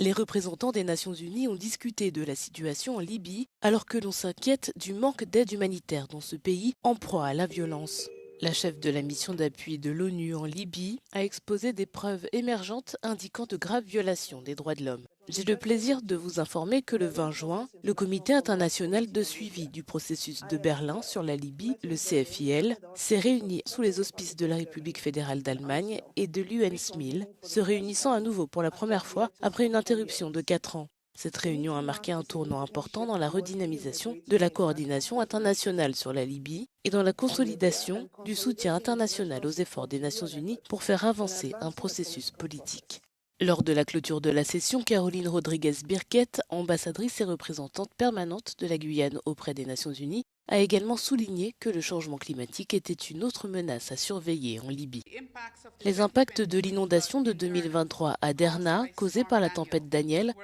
Les représentants des Nations Unies ont discuté de la situation en Libye alors que l'on s'inquiète du manque d'aide humanitaire dans ce pays en proie à la violence. La chef de la mission d'appui de l'ONU en Libye a exposé des preuves émergentes indiquant de graves violations des droits de l'homme. J'ai le plaisir de vous informer que le 20 juin, le Comité international de suivi du processus de Berlin sur la Libye, le CFIL, s'est réuni sous les auspices de la République fédérale d'Allemagne et de l'UNSMIL, se réunissant à nouveau pour la première fois après une interruption de 4 ans. Cette réunion a marqué un tournant important dans la redynamisation de la coordination internationale sur la Libye et dans la consolidation du soutien international aux efforts des Nations Unies pour faire avancer un processus politique. Lors de la clôture de la session, Caroline Rodriguez-Birquet, ambassadrice et représentante permanente de la Guyane auprès des Nations Unies, a également souligné que le changement climatique était une autre menace à surveiller en Libye. Les impacts de l'inondation de 2023 à Derna, causée par la tempête Daniel,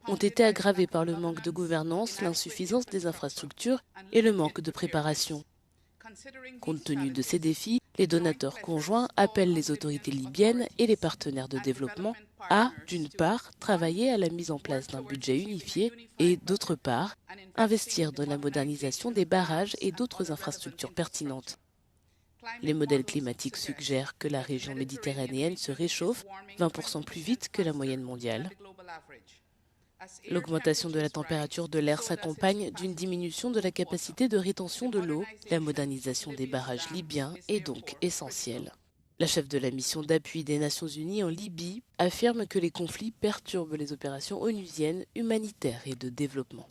ont été aggravés par le manque de gouvernance, l'insuffisance des infrastructures et le manque de préparation. Compte tenu de ces défis, les donateurs conjoints appellent les autorités libyennes et les partenaires de développement à, d'une part, travailler à la mise en place d'un budget unifié et, d'autre part, investir dans la modernisation des barrages et d'autres infrastructures pertinentes. Les modèles climatiques suggèrent que la région méditerranéenne se réchauffe 20% plus vite que la moyenne mondiale. L'augmentation de la température de l'air s'accompagne d'une diminution de la capacité de rétention de l'eau. La modernisation des barrages libyens est donc essentielle. La chef de la mission d'appui des Nations Unies en Libye affirme que les conflits perturbent les opérations onusiennes, humanitaires et de développement.